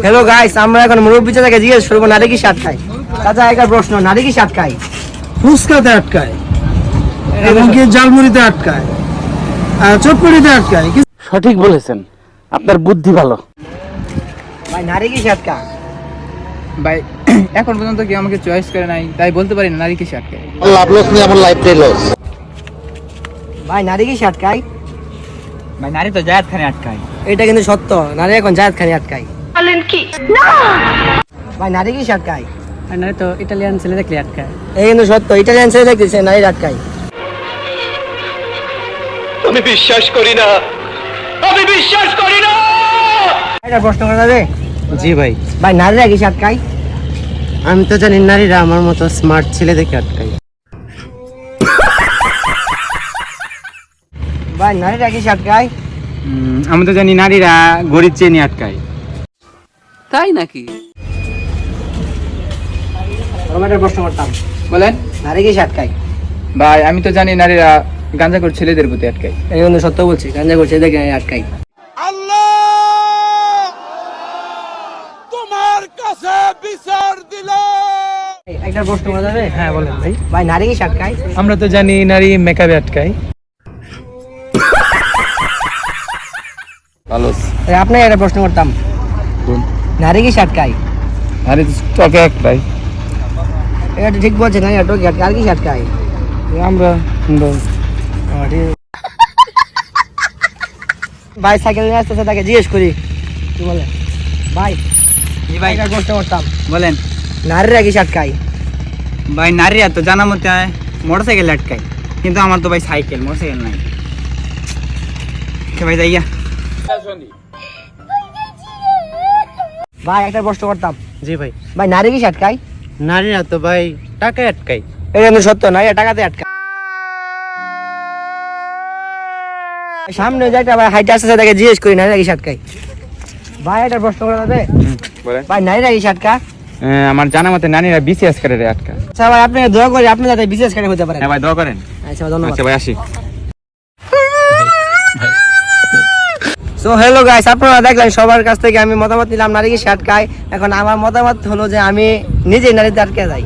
Hello guys, আমরা এখন মুরব্বী চাচাকে জিজ্ঞেস করবো নারী কি সাত খায়। চাচা, একটা প্রশ্ন, নারী কি সাত খায়? ফুচকাতে আটকায়, এমনকি জালমুড়িতে আটকায়, চটপটিতে আটকায়। সঠিক বলেছেন, আপনার বুদ্ধি ভালো। ভাই নারী কি সাত খায়? ভাই এখন পর্যন্ত কেউ আমাকে চয়েস করে নাই, তাই বলতে পারি না নারী কি আটকে। লাভ লস নিয়ে আমার লাইফটাই লস। ভাই নারী কি সাত খায়? ভাই নারী তো জায়েদ খানে আটকায়। এটা কিন্তু সত্য, নারী এখন জায়েদ খানে আটকায়। বলেন কি? ভাই নারী কি সাত খায়? নারী তো ইটালিয়ান ছেলে দেখলে আটকায়। এই কিন্তু সত্য, ইটালিয়ান ছেলে দেখতেছে নারী আটকায়। আমি বিশ্বাস করি না, আমি বিশ্বাস করি না। এটা প্রশ্ন করা যাবে? জি ভাই, ভাই নারীরা কি সাত খায়? আমি তো জানি নারীরা আমার মতো স্মার্ট ছেলে দেখে আটকায়। ভাই নারীরা কি সাত খায়? আমি তো জানি নারীরা গরিব চেয়ে নিয়ে আটকায়। তাই নাকি? একটা প্রশ্ন করতাম, বলেন। নারী কি সাত খায়? ভাই আমি তো জানি নারীরা গাঁজাখোর ছেলেদের প্রতি আটকায়। এই কিন্তু সত্য বলছি, গাঞ্জা করছে দেখে আটকায়। একটা প্রশ্ন করা যাবে? হ্যাঁ বলেন ভাই। ভাই নারী কি সাত খায়? আমরা তো জানি নারী মেকআপে আটকায়। ভালো। আপনাকে একটা প্রশ্ন করতাম, নারী কি সাত খায়? নারী তো টকে আটকায়। এটা তো ঠিক বলছে, নারী টোকে আটকায়। আর কি সাত খায়? আমরা ভাই সাইকেল নিয়ে আসতেছে, তাকে জিজ্ঞেস করি কি বলে। ভাই ভাই একটা প্রশ্ন করতাম, বলেন। নারীরা কি সাত খায়? ভাই নারীরা তো জানা মতে মোটর সাইকেল আটকায়, কিন্তু আমার তো ভাই সাইকেল, মোটর সাইকেল নাই। ভাই যাইয়া। ভাই একটা প্রশ্ন করতাম, জি ভাই, ভাই নারী কি সাত খায়? নারীরা তো ভাই টাকায় আটকায়। এটা কিন্তু সত্য, নারীরা টাকাতে আটকায়। সামনে যে একটা ভাই হাইটে আসতেছে, তাকে জিজ্ঞেস করি নারীরা কি সাত খায়। ভাই একটা প্রশ্ন করা যাবে? বলেন। ভাই নারীরা কি সাত খায়? আমার জানা মতে নারীরা বিসিএস করে আটকা। আচ্ছা ভাই, আপনাকে দোয়া করি আপনি যাতে বিশেষ করে হতে পারেন। হ্যাঁ ভাই দোয়া করেন। আচ্ছা ধন্যবাদ। আচ্ছা ভাই আসি। সো হ্যালো গাইস, আপনারা দেখলেন সবার কাছ থেকে আমি মতামত নিলাম নারী কি সাত খায়। এখন আমার মতামত হলো যে আমি নিজেই নারীতে আটকে যাই।